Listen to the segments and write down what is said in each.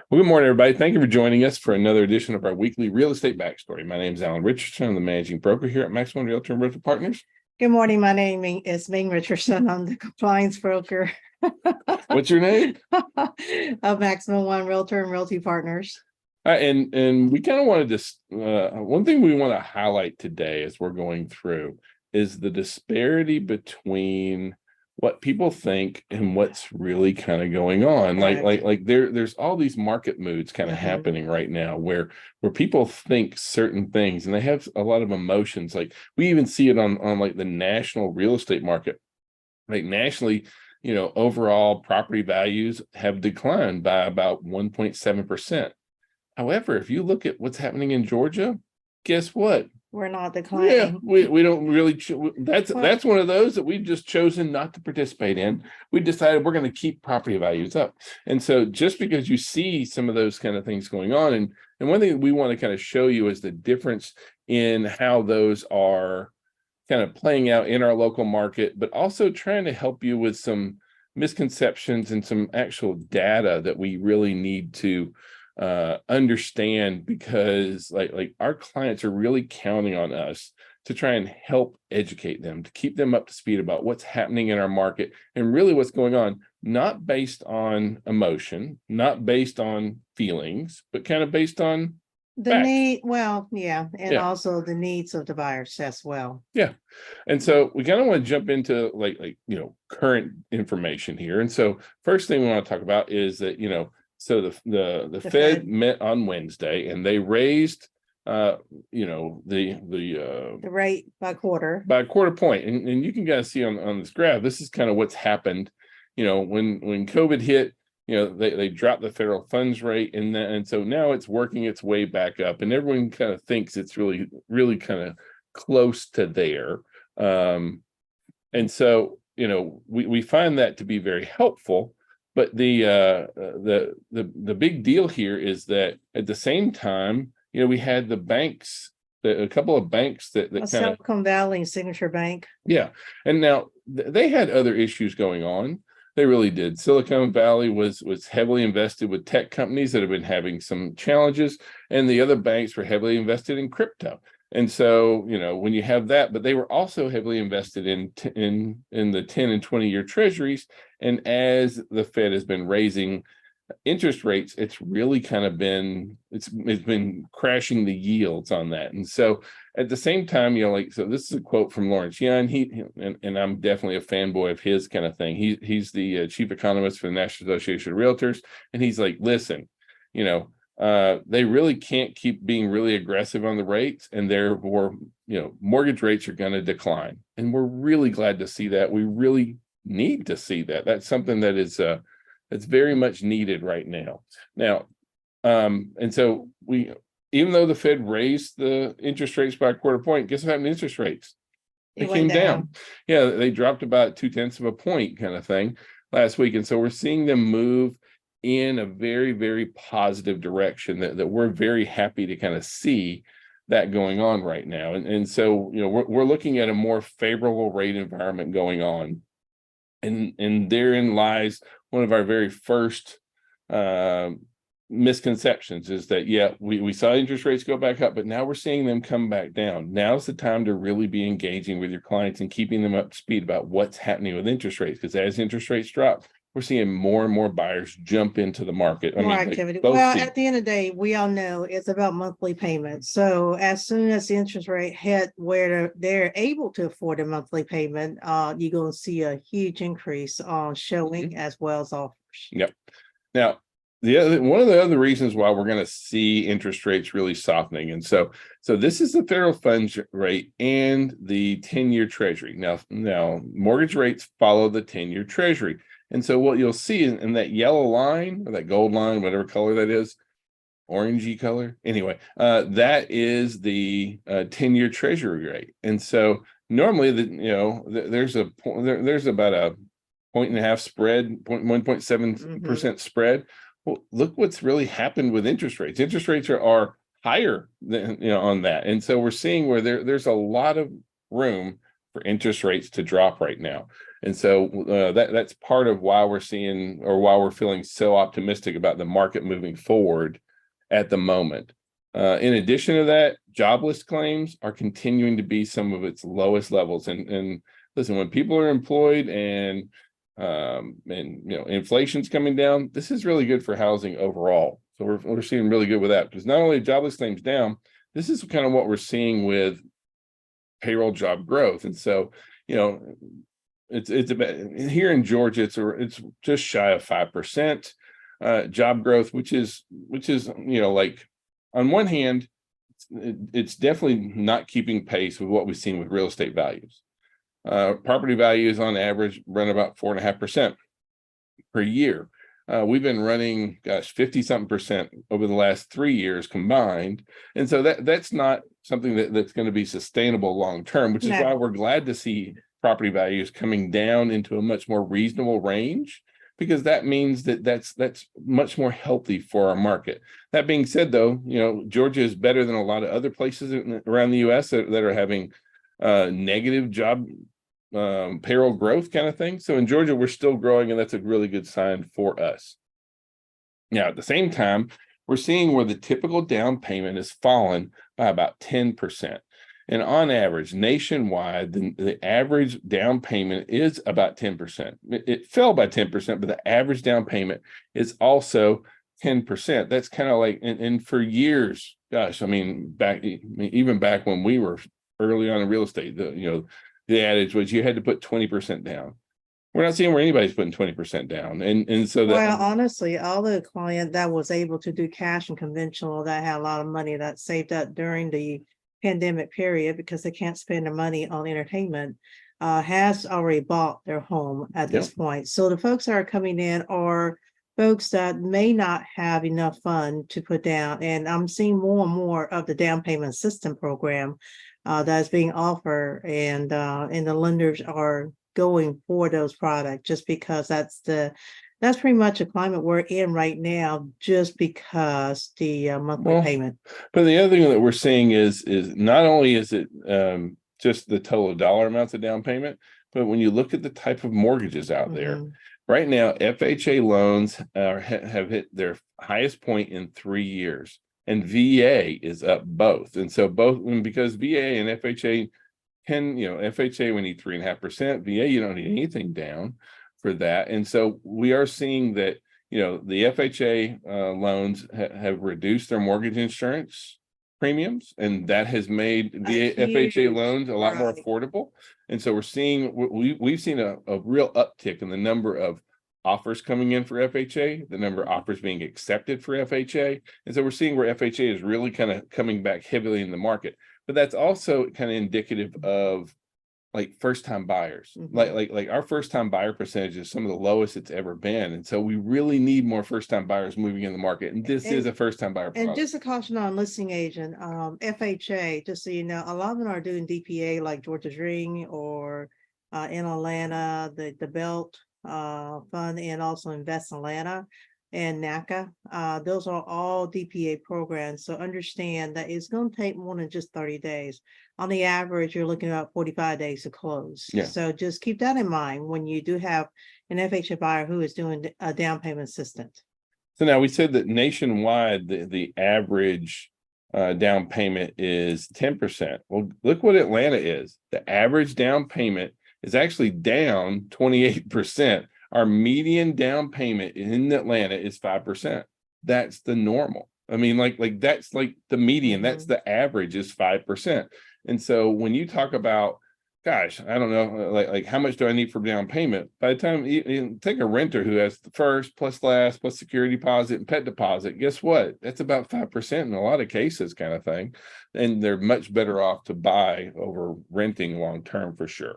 Well, good morning, everybody. Thank you for joining us for another edition of our weekly real estate backstory. My name is Alan Richardson. I'm the managing broker here at Maximum Realtor and Rental Partners. Good morning. My name is Ming Richardson. I'm the compliance broker What's your name? of Maximum One Realtor and Realty Partners. And we kind of wanted to, one thing we want to highlight today as we're going through is the disparity between what people think and what's really kind of going on. Correct. Like there's all these market moods kind of happening right now where people think certain things and they have a lot of emotions. Like we even see it on like the national real estate market. Like nationally, overall property values have declined by about 1.7%. However, if you look at what's happening in Georgia, guess what? We're not Yeah, declining. we don't really. That's one of those that we've just chosen not to participate in. We decided we're going to keep property values up, and so just because you see some of those kind of things going on, and one thing we want to kind of show you is the difference in how those are kind of playing out in our local market, but also trying to help you with some misconceptions and some actual data that we really need to understand, because like our clients are really counting on us to try and help educate them, to keep them up to speed about what's happening in our market and really what's going on, not based on emotion, not based on feelings, but kind of based on The facts. need, well, yeah, and also the needs of the buyers as well. Yeah. And so we kind of want to jump into like current information here. And so first thing we want to talk about is that, so the Fed met on Wednesday and they raised the rate by a quarter point. And you can kind of see on this graph, this is kind of what's happened. When COVID hit, they dropped the federal funds rate, and so now it's working its way back up, and everyone kind of thinks it's really kind of close to there. And so we find that to be very helpful. But the big deal here is that at the same time, we had the banks, a couple of banks that kind of Silicon Valley and Signature Bank. Yeah, and now they had other issues going on. They really did. Silicon Valley was heavily invested with tech companies that have been having some challenges, and the other banks were heavily invested in crypto. And so, when you have that, but they were also heavily invested in the 10 and 20-year treasuries. And as the Fed has been raising interest rates, it's really kind of it's been crashing the yields on that. And so at the same time, so this is a quote from Lawrence Yun. And I'm definitely a fanboy of his kind of thing. He's the chief economist for the National Association of Realtors. And he's like, listen, they really can't keep being really aggressive on the rates, and therefore, mortgage rates are going to decline. And we're really glad to see that. We really need to see that. That's something that is that's very much needed right now. And so even though the Fed raised the interest rates by a quarter point, guess what happened to interest rates? They came down. Yeah, they dropped about 0.2 of a point kind of thing last week. And so we're seeing them move in a very, very positive direction that we're very happy to kind of see that going on right now. And so, we're looking at a more favorable rate environment going on. And therein lies one of our very first misconceptions, is that, we saw interest rates go back up, but now we're seeing them come back down. Now's the time to really be engaging with your clients and keeping them up to speed about what's happening with interest rates, because as interest rates drop, we're seeing more and more buyers jump into the market. More activity. Well, at the end of the day, we all know it's about monthly payments. So as soon as the interest rate hit where they're able to afford a monthly payment, you're going to see a huge increase on showing as well as offers. Yep. Now, one of the other reasons why we're going to see interest rates really softening, and so this is the federal funds rate and the 10-year treasury. Now mortgage rates follow the 10-year treasury. And so what you'll see in that yellow line, or that gold line, whatever color that is, orangey color. Anyway, that is the 10-year treasury rate. And so normally there's about a 1.5 spread, 1.7% spread. Well, look what's really happened with interest rates. Interest rates are higher than on that. And so we're seeing where there's a lot of room for interest rates to drop right now. And so that's part of why we're seeing, or why we're feeling so optimistic about the market moving forward at the moment. In addition to that, jobless claims are continuing to be some of its lowest levels. And listen, when people are employed and inflation's coming down, this is really good for housing overall. So we're seeing really good with that, because not only jobless claims down, this is kind of what we're seeing with payroll job growth. And so, it's about, here in Georgia, it's just shy of 5% job growth, which is like, on one hand, it's definitely not keeping pace with what we've seen with real estate values. Property values on average run about 4.5% per year. We've been running, 50-something% over the last 3 years combined. And so that's not something that's going to be sustainable long term, which is why we're glad to see property values coming down into a much more reasonable range, because that means that's much more healthy for our market. That being said, though, Georgia is better than a lot of other places around the U.S. that are having negative job payroll growth kind of thing. So in Georgia, we're still growing, and that's a really good sign for us. Now, at the same time, we're seeing where the typical down payment has fallen by about 10%. And on average, nationwide, the average down payment is about 10%. It fell by 10%, but the average down payment is also 10%. That's kind of like, and for years, gosh, even back when we were early on in real estate, the adage was you had to put 20% down. We're not seeing where anybody's putting 20% down. And so well, honestly, all the client that was able to do cash and conventional, that had a lot of money that saved up during the pandemic period because they can't spend their money on entertainment, has already bought their home at this point. So the folks that are coming in are folks that may not have enough fund to put down. And I'm seeing more and more of the down payment system program that's being offered, and the lenders are going for those products just because that's pretty much a climate we're in right now, just because the monthly payment. But the other thing that we're seeing is not only is it just the total dollar amounts of down payment, but when you look at the type of mortgages out there right now, FHA loans have hit their highest point in 3 years, and VA is up both. And so because VA and FHA FHA, we need 3.5%. VA, you don't need anything down for that. And so we are seeing that, the FHA loans have reduced their mortgage insurance premiums, and that has made the FHA loans a lot more affordable. And so we're seeing, we've seen a real uptick in the number of offers coming in for FHA, the number of offers being accepted for FHA. And so we're seeing where FHA is really kind of coming back heavily in the market. But that's also kind of indicative of like first-time buyers. Like our first-time buyer percentage is some of the lowest it's ever been. And so we really need more first-time buyers moving in the market. And this is a first-time buyer product. And just a caution on listing agent, FHA, just so you know, a lot of them are doing DPA like Georgia's Ring, or in Atlanta, the Belt Fund, and also Invest Atlanta and NACA. Those are all DPA programs. So understand that it's going to take more than just 30 days. On the average, you're looking at 45 days to close. So just keep that in mind when you do have an FHA buyer who is doing a down payment assistance. So now we said that nationwide, the average down payment is 10%. Well, look what Atlanta is. The average down payment is actually down 28%. Our median down payment in Atlanta is 5%. That's the normal. I mean, like that's like the median. That's the average is 5%. And so when you talk about, gosh, I don't know, like how much do I need for down payment? By the time you take a renter who has the first plus last plus security deposit and pet deposit, guess what? That's about 5% in a lot of cases, kind of thing. And they're much better off to buy over renting long term for sure.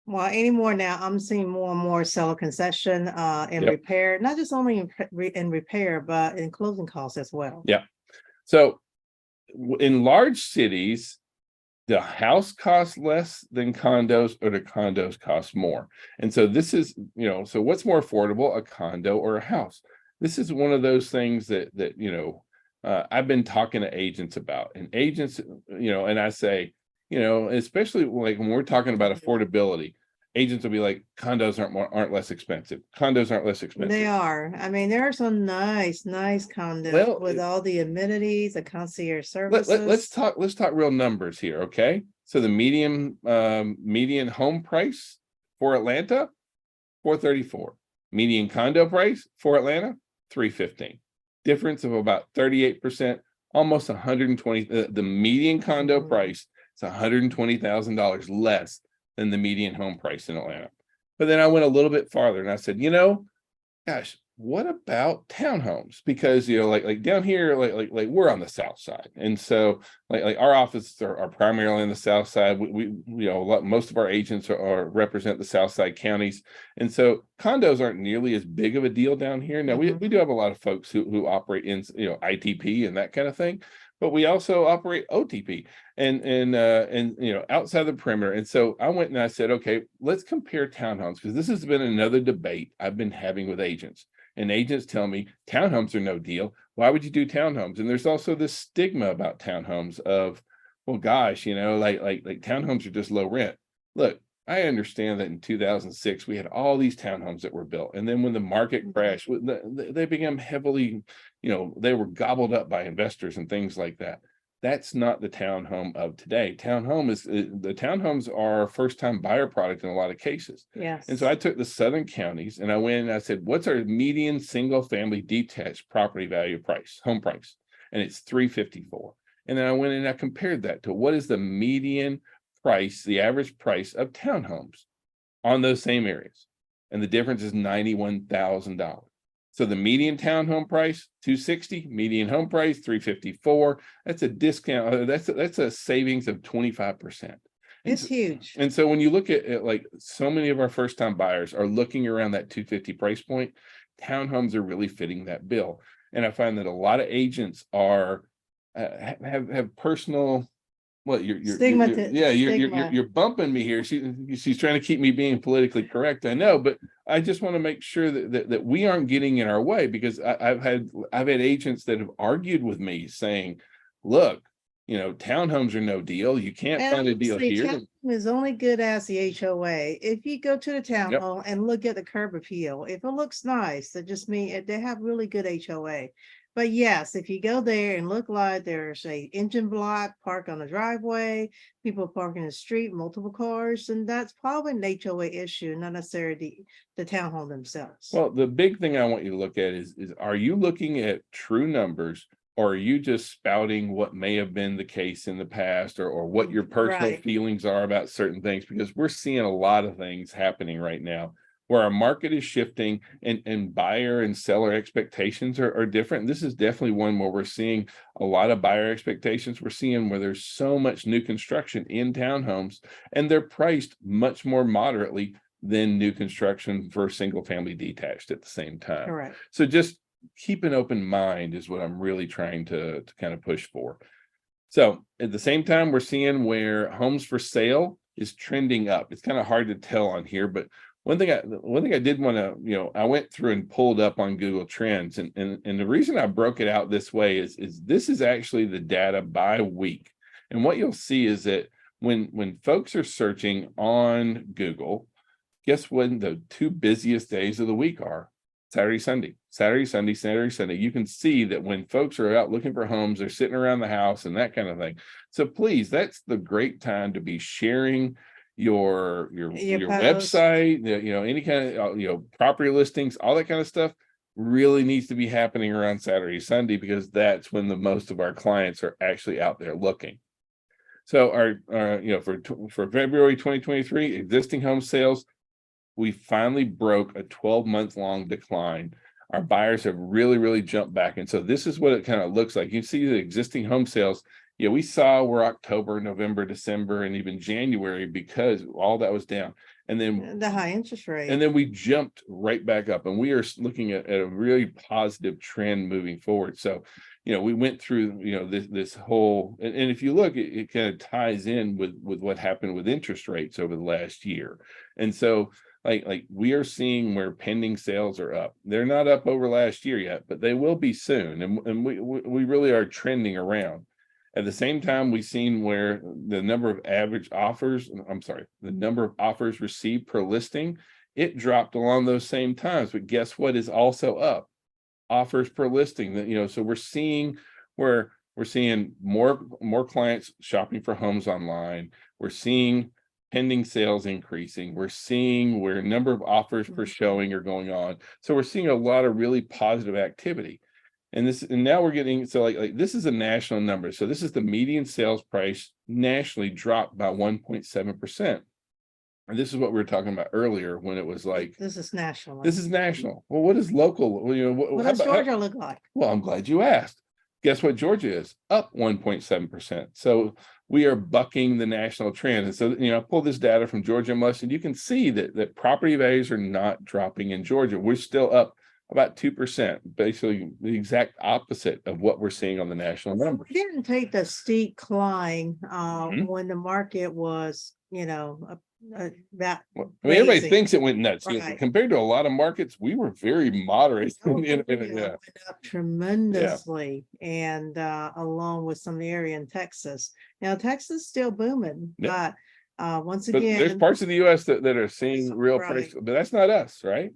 Well, anymore now, I'm seeing more and more seller concession and repair, not just only in repair, but in closing costs as well. Yeah. So in large cities, the house costs less than condos, or the condos cost more. And so this is, so what's more affordable, a condo or a house? This is one of those things that I've been talking to agents about, and agents, and I say, especially like when we're talking about affordability, agents will be like, condos aren't less expensive. Condos aren't less They expensive. are. I mean, there are some nice condos Well, with all the amenities, the concierge let's services. talk real numbers here, okay? So the median home price for Atlanta, 434. Median condo price for Atlanta, 315. Difference of about 38%, almost 120. The median condo Mhm. price is $120,000 less than the median home price in Atlanta. But then I went a little bit farther and I said, gosh, what about townhomes? Because like down here, like we're on the south side, and so like our offices are primarily on the south side. We most of our agents are represent the south side counties, and so condos aren't nearly as big of a deal down here. Now we do have a lot of folks who operate in ITP and that kind of thing, but we also operate OTP and outside the perimeter. And so I went and I said, okay, let's compare townhomes, because this has been another debate I've been having with agents. And agents tell me townhomes are no deal. Why would you do townhomes? And there's also this stigma about townhomes of, well, gosh, like townhomes are just low rent. Look, I understand that in 2006 we had all these townhomes that were built, and then when the market crashed, they became heavily, they were gobbled up by investors and things like that. That's not the townhome of today. The townhomes are a first-time buyer product in a lot of cases. Yes. And so I took the southern counties and I went and I said, what's our median single family detached property value home price? And it's 354. And then I went and I compared that to what is the median price, the average price of townhomes on those same areas. And the difference is $91,000. So the median townhome price, 260, median home price, 354. That's a discount. That's a savings of 25%. It's huge. And so when you look at like so many of our first time buyers are looking around that 250 price point, townhomes are really fitting that bill. And I find that a lot of agents are have personal, what you're bumping me here. She's trying to keep me being politically correct. I know, but I just want to make sure that we aren't getting in our way, because I've had agents that have argued with me saying, look, townhomes are no deal. You can't find a deal here. Townhome is only good as the HOA. If you go to the townhome and look at the curb appeal, if it looks nice, that just means they have really good HOA. But yes, if you go there and look like there's a engine block, park on the driveway, people park in the street, multiple cars, and that's probably an HOA issue, not necessarily the townhome themselves. Well, the big thing I want you to look at is are you looking at true numbers, or are you just spouting what may have been the case in the past, or what your personal feelings are about certain things? Because we're seeing a lot of things happening right now where our market is shifting, and buyer and seller expectations are different. This is definitely one where we're seeing a lot of buyer expectations. We're seeing where there's so much new construction in townhomes, and they're priced much more moderately than new construction for single family detached at the same time. Correct. So just keep an open mind is what I'm really trying to kind of push for. So at the same time, we're seeing where homes for sale is trending up. It's kind of hard to tell on here, but one thing I did want to, I went through and pulled up on Google Trends, and the reason I broke it out this way is this is actually the data by week. And what you'll see is that when folks are searching on Google, guess when the two busiest days of the week are? Saturday, Sunday, Saturday, Sunday, Saturday, Sunday. You can see that when folks are out looking for homes, they're sitting around the house and that kind of thing. So please, that's the great time to be sharing your website, any kind of property listings, all that kind of stuff really needs to be happening around Saturday, Sunday, because that's when the most of our clients are actually out there looking. So for February 2023 existing home sales, we finally broke a 12-month long decline. Our buyers have really jumped back, and so this is what it kind of looks like. You see the existing home sales. Yeah, we saw where October, November, December, and even January, because all that was down. And then the high interest rate. And then we jumped right back up, and we are looking at a really positive trend moving forward. So, we went through, this whole, and if you look, it kind of ties in with what happened with interest rates over the last year. And so like we are seeing where pending sales are up. They're not up over last year yet, but they will be soon. And we really are trending around. At the same time, we've seen where the number of the number of offers received per listing, it dropped along those same times. But guess what is also up? Offers per listing. So we're seeing more clients shopping for homes online. We're seeing pending sales increasing. We're seeing where number of offers per showing are going on. So we're seeing a lot of really positive activity. And now we're getting, so like this is a national number. So this is the median sales price nationally dropped by 1.7%. And this is what we were talking about earlier when it was like, This is national. this is national. Well, what is local? What does Georgia look like? Well, I'm glad you asked. Guess what Georgia is? Up 1.7%. So we are bucking the national trend. And so, I pull this data from Georgia MLS, and you can see that property values are not dropping in Georgia. We're still up about 2%, basically the exact opposite of what we're seeing on the national numbers. We didn't take the steep climb Mhm. when the market was, that Everybody crazy. thinks it went nuts. Right. Compared to a lot of markets, we were very moderate. Oh, Yeah. went up tremendously, and along with some area in Texas. Now Texas is still booming, Yeah. but once But there's again, parts of the US that are seeing real price, Right. but that's not us, right?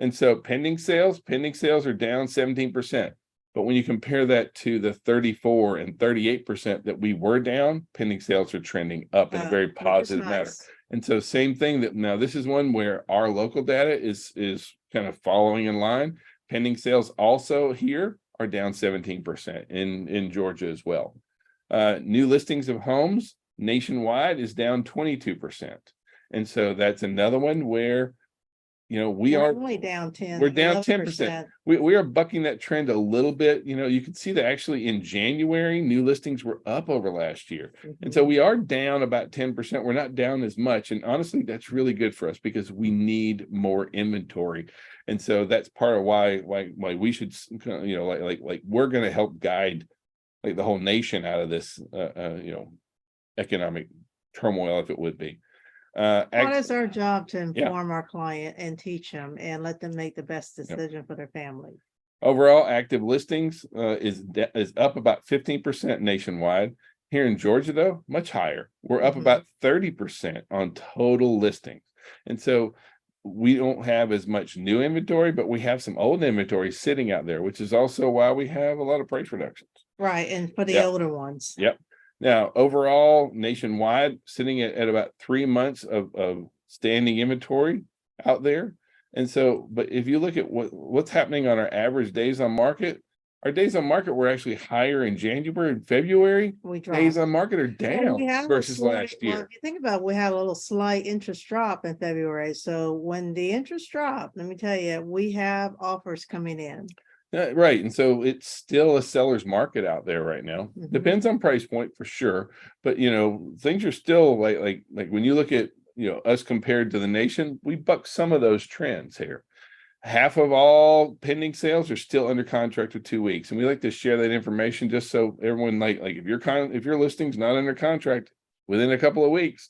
And so pending sales are down 17%. But when you compare that to the 34 and 38% that we were down, pending sales are trending up in a very which is positive manner. nice. And so same thing that now this is one where our local data is kind of following in line. Pending sales also here are down 17% in Georgia as well. New listings of homes nationwide is down 22%. And so that's another one where we We're are only down 10. we're down 10%. We are bucking that trend a little bit. You can see that actually in January, new listings were up over last year. And so we are down about 10%. We're not down as much. And honestly, that's really good for us because we need more inventory. And so that's part of why we should, like we're going to help guide like the whole nation out of this, economic turmoil, if it would be. Well, it's our job to Yeah. inform our client and teach them and let them make the best decision for their family. Overall, active listings is up about 15% nationwide. Here in Georgia, though, much higher. We're up about 30% on total listings. And so we don't have as much new inventory, but we have some old inventory sitting out there, which is also why we have a lot of price reductions. Right. And for the Yep. older ones. Yep. Now, overall, nationwide, sitting at about 3 months of standing inventory out there. And so, but if you look at what's happening on our average days on market, our days on market were actually higher in January and February. We Days dropped. on market are Well, we down have a versus slight- last well, year. if you think about it, we had a little slight interest drop in February. So when the interest dropped, let me tell you, we have offers coming in. Right. And so it's still a seller's market out there right now. Mhm. Depends on price point for sure. But things are still like when you look at us compared to the nation, we buck some of those trends here. Half of all pending sales are still under contract for 2 weeks. And we like to share that information just so everyone like if your listing's not under contract within a couple of weeks,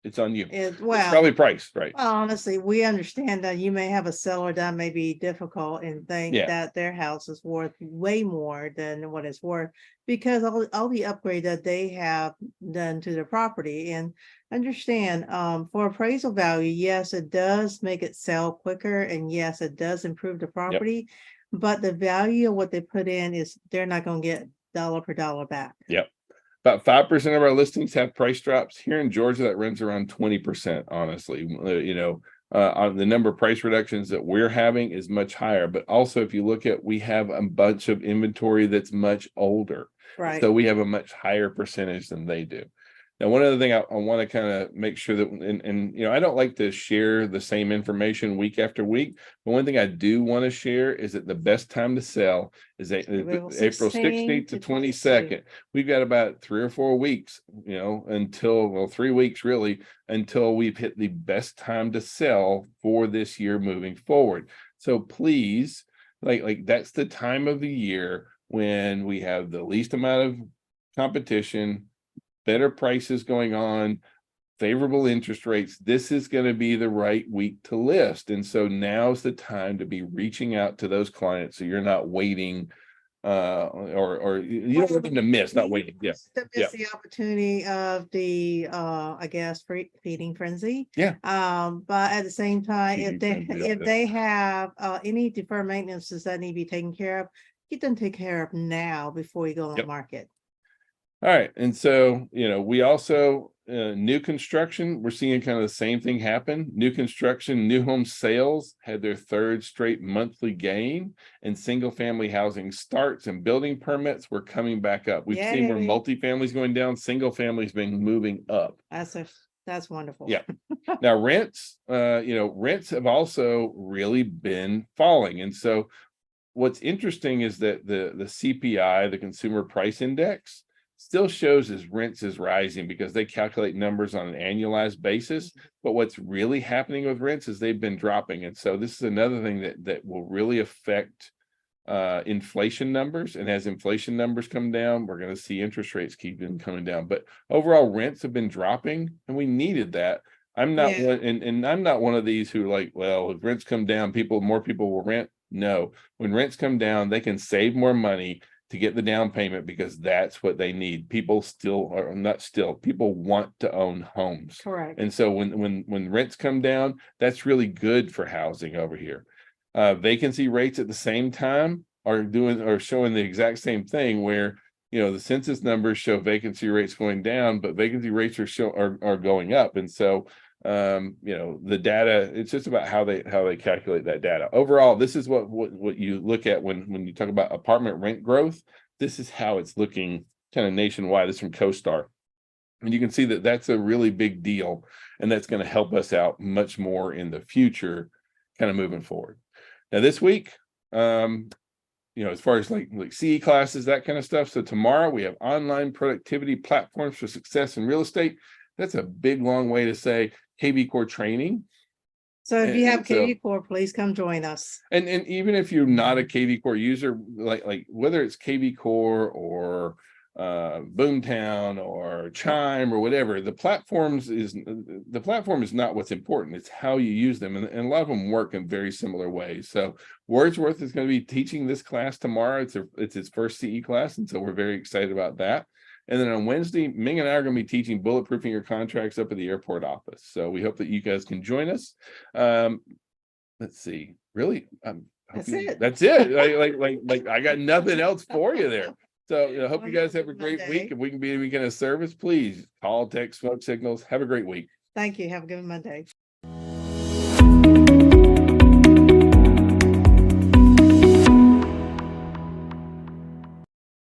it's on you. It's probably priced right. Well, honestly, we understand that you may have a seller that may be difficult and think Yeah. that their house is worth way more than what it's worth because all the upgrade that they have done to their property. And understand, for appraisal value, yes, it does make it sell quicker, and yes, it does improve the property. But the value of what they put in is they're not going to get dollar per dollar back. Yep. About 5% of our listings have price drops. Here in Georgia, that runs around 20%, honestly. On the number of price reductions that we're having is much higher. But also, if you look at, we have a bunch of inventory that's much older. Right. So we have a much higher percentage than they do. Now, one other thing I want to kind of make sure that, and I don't like to share the same information week after week, but one thing I do want to share is that the best time to sell is April 16th to 22nd. We've got about 3 or 4 weeks, until 3 weeks really, until we've hit the best time to sell for this year moving forward. So please, like that's the time of the year when we have the least amount of competition, better prices going on, favorable interest rates. This is going to be the right week to list. And so now's the time to be reaching out to those clients. So you're not waiting or you don't want them to miss, not waiting. Yeah. To Yeah. miss the opportunity of the, I guess, feeding frenzy. Yeah. But at the same time, Feeding frenzy, if they have, any deferred maintenances that need to be taken care of, get them taken care of now before you go on the Yep. market. All right. And so, we also, new construction, we're seeing kind of the same thing happen. New construction, new home sales had their third straight monthly gain, and single family housing starts and building permits were coming back up. We've seen where Yay. multifamilies going down, single families been moving up. That's wonderful. Yeah. Now rents, rents have also really been falling. And so what's interesting is that the CPI, the Consumer Price Index, still shows as rents is rising because they calculate numbers on an annualized basis. But what's really happening with rents is they've been dropping. And so this is another thing that will really affect inflation numbers. And as inflation numbers come down, we're going to see interest rates keep coming down. But overall rents have been dropping, and we needed that. I'm not one, and I'm not one of these who like, well, if rents come down, more people will rent. No, when rents come down, they can save more money to get the down payment because that's what they need. People people want to own homes. Correct. And so when rents come down, that's really good for housing over here. Vacancy rates at the same time are showing the exact same thing, where the census numbers show vacancy rates going down, but vacancy rates are going up. And so the data, it's just about how they calculate that data. Overall, this is what you look at when you talk about apartment rent growth. This is how it's looking kind of nationwide. This is from CoStar, and you can see that that's a really big deal, and that's going to help us out much more in the future, kind of moving forward. Now this week, as far as like CE classes, that kind of stuff. So tomorrow we have online productivity platforms for success in real estate. That's a big, long way to say KV Core training. So if you have KV Core, please come join us. And even if you're not a KV Core user, like whether it's KV Core or Boomtown or Chime or whatever, the platform is not what's important. It's how you use them, and a lot of them work in very similar ways. So Wordsworth is going to be teaching this class tomorrow. It's his first CE class, and so we're very excited about that. And then on Wednesday, Ming and I are going to be teaching bulletproofing your contracts up at the airport office. So we hope that you guys can join us. Let's see. Really, that's it. That's it. Like I got nothing else for you there. So I hope you guys have a great week. If we can be any kind of service, please call, text, smoke signals. Have a great week. Thank you. Have a good Monday.